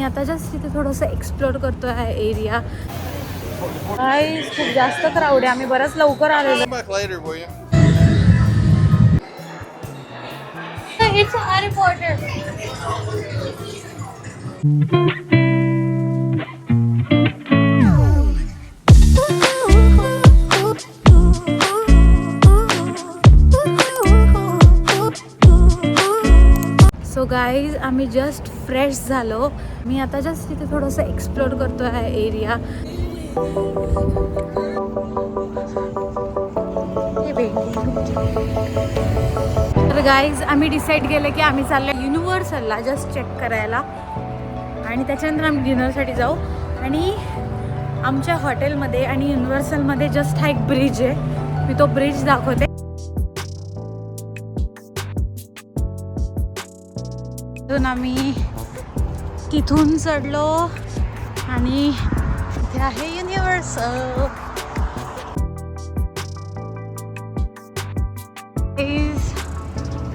आता जस्ट तिथे थोडंसं एक्सप्लोर करतो आहे एरिया. खूप जास्त क्राऊड आहे. आम्ही बरंच लवकर आलेलो. It's Harry Potter. So guys आम्ही जस्ट फ्रेश झालो. मी आता जस्ट तिथे थोडंसं एक्सप्लोर करतो आहे एरिया. तर गाईज आम्ही डिसाईड केलं की आम्ही चाललो युनिव्हर्सलला जस्ट चेक करायला आणि त्याच्यानंतर आम्ही डिनरसाठी जाऊ. आणि आमच्या हॉटेलमध्ये आणि युनिव्हर्सलमध्ये जस्ट हा एक ब्रिज आहे. मी तो ब्रिज दाखवते. आम्ही तिथून चढलो आणि इथे आहे युनिव्हर्सल.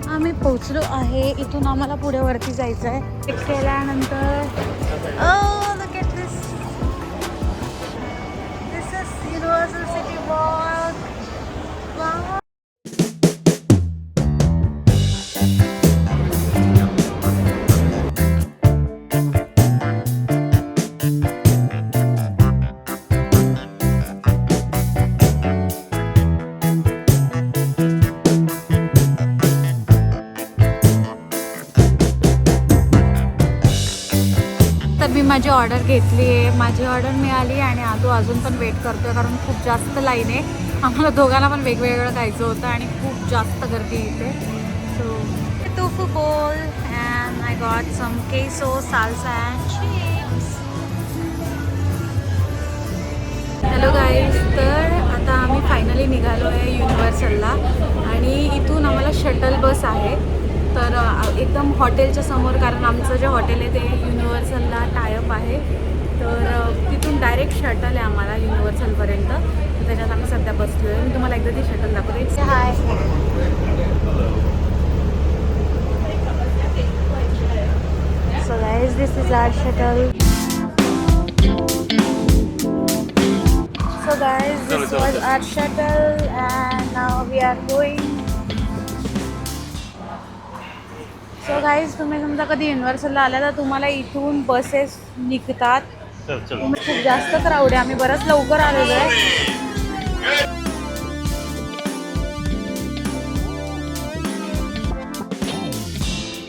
आम्ही पोहोचलो आहे. इथून आम्हाला पुढे वरती जायचं आहे. चेक केल्यानंतर look at this. This is Universal City Walk. Wow. मी माझी ऑर्डर घेतली आहे. माझी ऑर्डर मिळाली आणि आदू अजून पण वेट करतोय कारण खूप जास्त लाईन आहे. आम्हाला दोघांना पण वेगवेगळं खायचं होतं आणि खूप जास्त गर्दी इथे. सो tofu bowl and I got some queso, salsa and chips. Hello guys, तर आता आम्ही फायनली निघालो आहे युनिव्हर्सलला आणि इथून आम्हाला शटल बस आहे. तर एकदम हॉटेलच्या समोर, कारण आमचं जे हॉटेल आहे ते युनिव्हर्सलला टायअप आहे. तर तिथून डायरेक्ट शटल आहे आम्हाला युनिव्हर्सलपर्यंत. त्याच्यात आम्ही सध्या बसलो आहे. मी तुम्हाला एकदा ती शटल दाखवते. It's hi. So guys, this is our shuttle. So guys, this was our shuttle and now we are going. So guys, तुम्ही समजा कधी युनिव्हर्सलला आला तर तुम्हाला इथून बसेस निघतात. खूप जास्त क्राऊड आहे. आम्ही बरंच लवकर आलेलो आहे.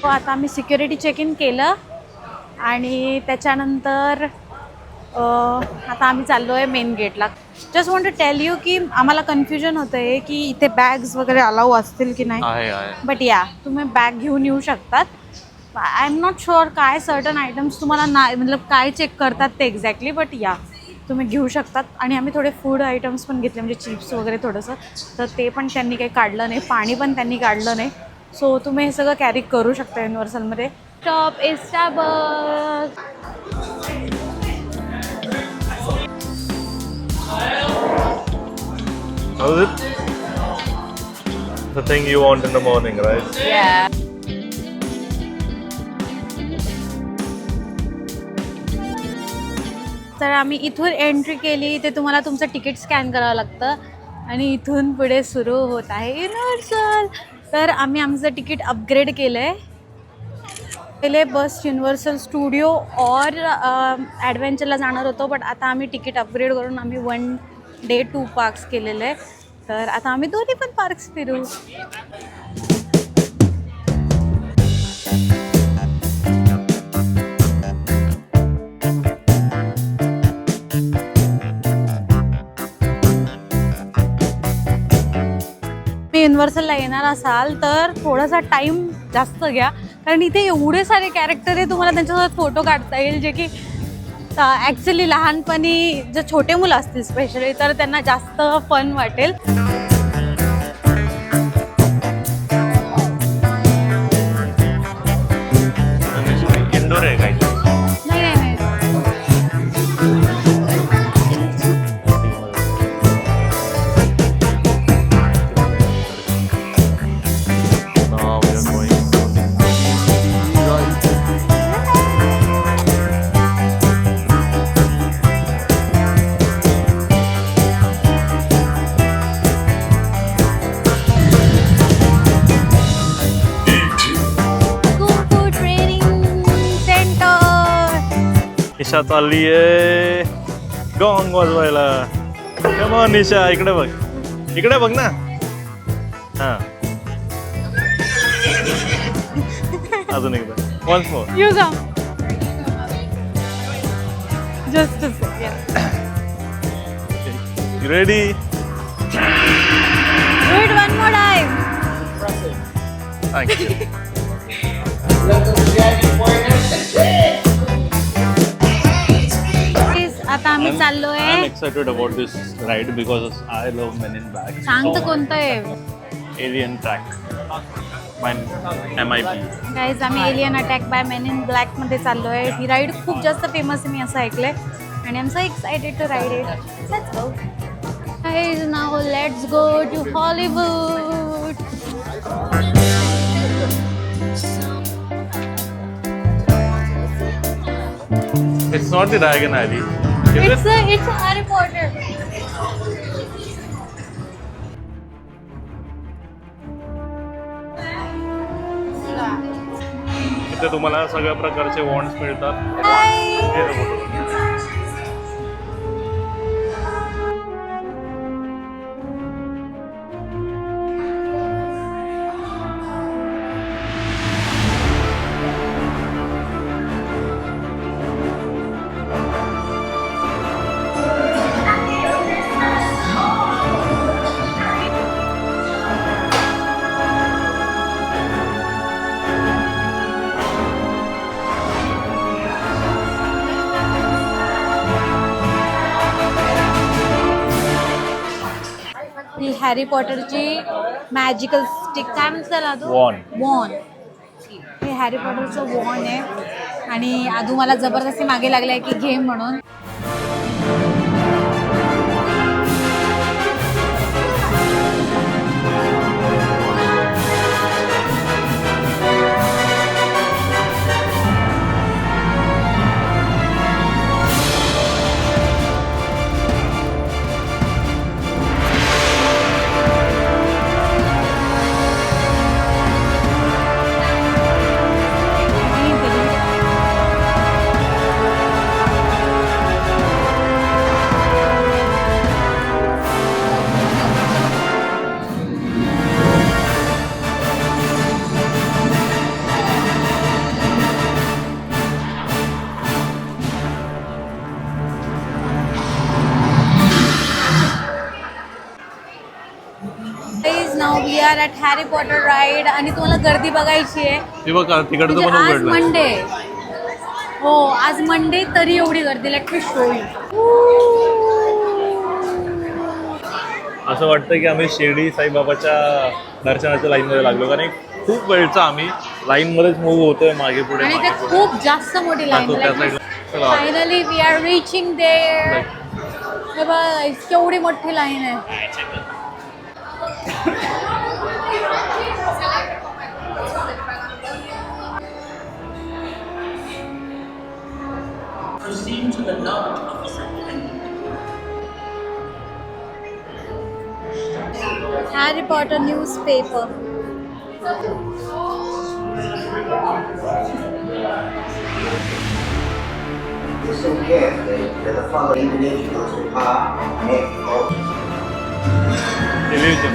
आता आम्ही सिक्युरिटी चेक इन केलं आणि त्याच्यानंतर आता आम्ही चाललो आहे मेन गेटला. Just want to tell you की आम्हाला कन्फ्युजन होतं आहे की इथे बॅग्स वगैरे अलाऊ असतील की नाही. बट या, तुम्ही बॅग घेऊन येऊ शकतात. आय एम नॉट शुअर काय सर्टन आयटम्स तुम्हाला नाही, मतलब काय चेक करतात ते एक्झॅक्टली. बट या, तुम्ही घेऊ शकतात. आणि आम्ही थोडे फूड आयटम्स पण घेतले, म्हणजे चिप्स वगैरे थोडंसं. तर ते पण त्यांनी काही काढलं नाही, पाणी पण त्यांनी काढलं नाही. सो तुम्ही हे सगळं कॅरी करू शकता युनिव्हर्सलमध्ये. Stop is Starbucks. How is it? The thing you want in the morning, right? Yeah. तर आम्ही इथून एंट्री केली. ते तुम्हाला तुमचं तिकीट स्कॅन करावं लागतं आणि इथून पुढे सुरू होत आहे युनिव्हर्सल. तर आम्ही आमचं तिकीट अपग्रेड केलं आहे. पहिले बस युनिव्हर्सल स्टुडिओ और ॲडव्हेंचरला जाणार होतो, बट आता आम्ही तिकीट अपग्रेड करून आम्ही 1 day 2 पार्क्स केलेले आहे. तर आता आम्ही दोन्ही पण पार्क्स फिरू. तुम्ही युनिव्हर्सलला येणार असाल तर थोडासा टाईम जास्त घ्या, कारण इथे एवढे सारे कॅरेक्टर आहे. तुम्हाला त्यांच्यासोबत फोटो काढता येईल, जे की ॲक्च्युली लहानपणी जर छोटे मुलं असतील स्पेशली तर त्यांना जास्त फन वाटेल. इंडोर आहे काय? नाही. निशा चालली आहे गॉंग वाजवायला. कम ऑन निशा, इकडे बघ, इकडे बघ ना. हा, अजून एकदा, once more. You come. Just a second. Ready? Do it one more time. Thank you. आता आम्ही चाललोय. I'm excited about this ride because I love Men in Black. सांग तर कोणतं आहे? Alien Track. MIB. गाईज आम्ही alien attack by men in black मध्ये चाललोय. ही राईड खूप जास्त फेमस आहे, मी असं ऐकलंय, आणि I am so excited to ride it. Let's go guys, now let's go to Hollywood. It's not the Diagon Alley. Is it? It's Harry Potter. इथे तुम्हाला सगळ्या प्रकारचे वॉन्ड्स मिळतात. Hi. ही हॅरी पॉटरची मॅजिकल स्टिक, काय म्हणतात त्याला तो? वॉन. हे Harry पॉटरचं von आहे, आणि आधू मला जबरदस्ती मागे लागलाय की घे म्हणून. Now we are at Harry Potter ride, आणि तुम्हाला गर्दी बघायची आहे. हे बघा तिकडचं म्हणजे पण आज उघडलं. मंडे. हो, आज मंडे तरी एवढी गर्दी. Let me show you. असं वाटतं की आम्ही शिर्डी साईबाबाच्या दर्शनाच्या लाईनमध्ये लागलो, कारण खूप वेळचा आम्ही लाईनमध्येच मूव्ह होतोय मागे पुढे. आणि ते खूप जास्त मोठी लाईन. त्या साईडला finally we are reaching there. हे बघ, केवढी मोठी लाईन आहे. Proceed to the knowledge of the second. Harry Potter newspaper. This gift to the following individuals who are Nick television.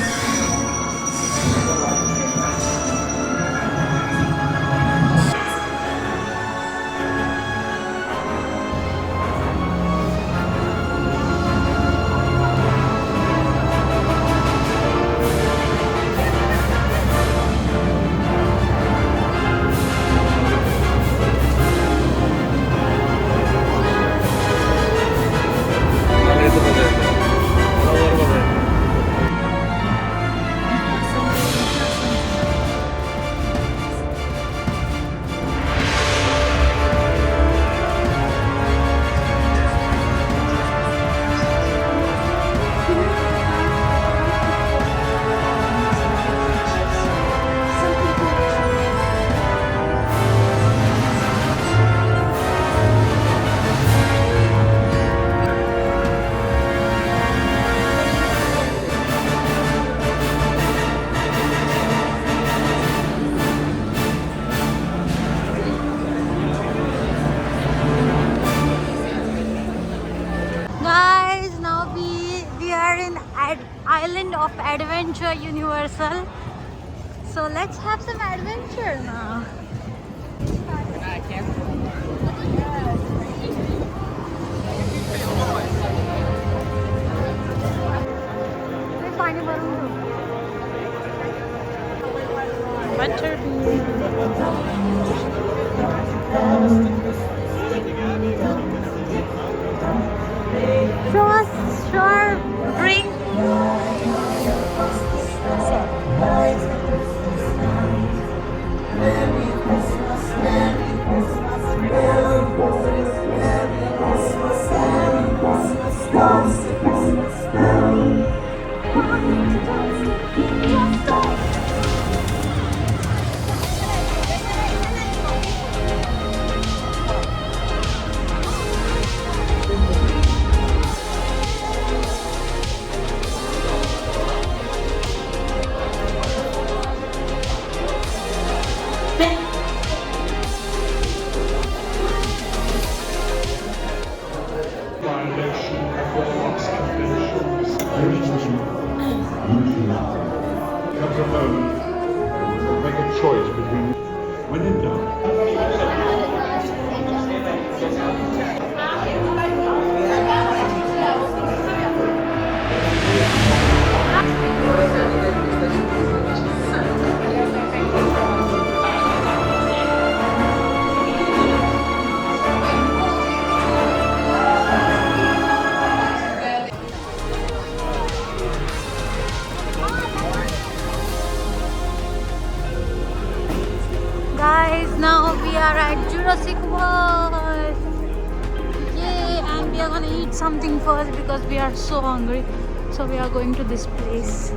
adventure universal. So let's have some adventure now. पाणी भरून Sure, drink. Comes a moment, make a choice between when in doubt. Guys, now we are at Jurassic World. Yay! And we are gonna eat something first because we are so hungry. So we are going to this place.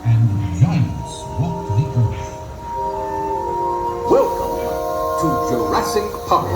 And giants walk the earth. Welcome to Jurassic Park.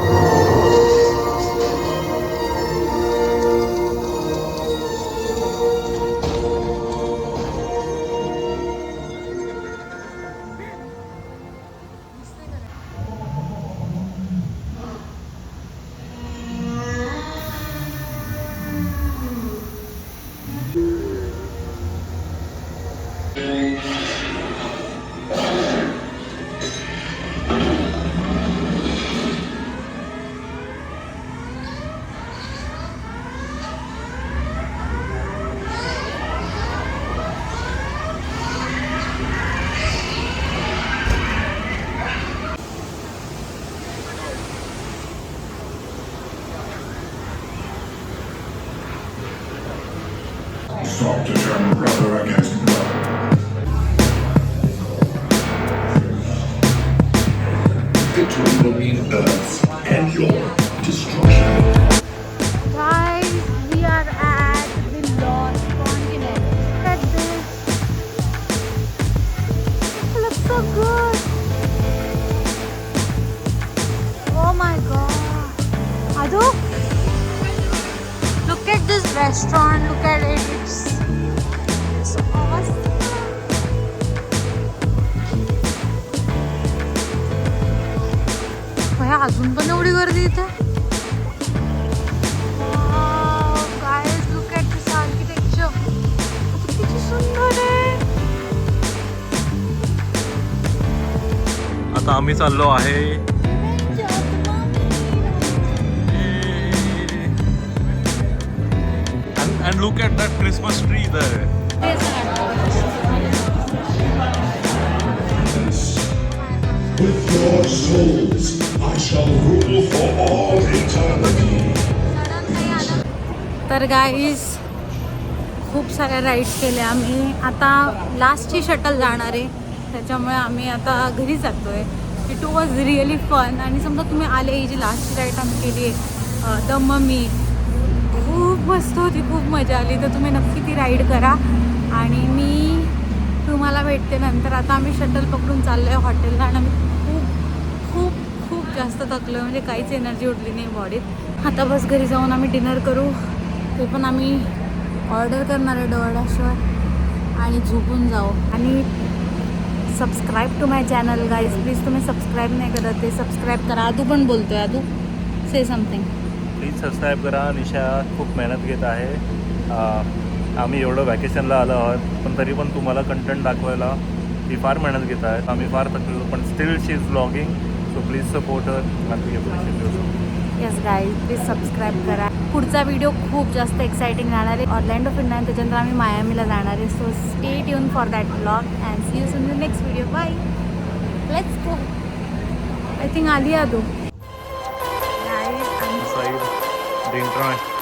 Stop to turn brother against brother. Victory will mean Earth and your destruction. Guys, we are at the Lost Continent. Look at this. It looks so good. Oh my god. Adu? Look at this restaurant. Look at it. It's awesome. भैया अजून पण एवढी गर्दी इथे. Guys, look at this architecture. किती सुंदर आहे. आता आम्ही चाललो आहे and look at that Christmas tree there. With your souls, I shall rule for all eternity. तर गाईज खूप साऱ्या राईड्स केल्या आम्ही. आता लास्टची शटल जाणार आहे त्याच्यामुळे आम्ही आता घरी जातो आहे. It was really fun. आणि समजा तुम्ही आले, ही जी लास्टची राईड आम्ही केली आहे द ममी, खूप मस्त होती, खूप मजा आली. तर तुम्ही नक्की ती राईड करा. आणि मी तुम्हाला भेटते नंतर. आता आम्ही शटल पकडून चाललो आहे हॉटेलला. आणि आम्ही खूप खूप खूप जास्त थकलो आहे, म्हणजे काहीच एनर्जी उरली नाही बॉडीत. आता बस घरी जाऊन आम्ही डिनर करू. ते पण आम्ही ऑर्डर करणार आहे डोअरडॅशवर आणि झोपून जाऊ. आणि subscribe to my channel guys, please. तुम्ही सबस्क्राईब नाही करत ते सबस्क्राईब सबस्क्राईब करा. आदू पण बोलतोय. आदू से समथिंग. प्लीज सबस्क्राईब करा. निशा खूप मेहनत घेत आहे. आम्ही एवढं वॅकेशनला आलो आहोत पण तरी पण तुम्हाला कंटेंट दाखवायला ती फार मेहनत घेत आहे. आम्ही फार थकलो पण still she is vlogging. So please support her आणि we appreciate you. Yes guys please subscribe करा. पुढचा व्हिडिओ खूप जास्त एक्साइटिंग राहणार आहे. ऑरलँडो फिरणार आहे त्याच्यानंतर आम्ही मायामीला जाणार आहे. So stay tune for that vlog and see you in the next video. Bye. Let's go. I think आली आदू. Side drink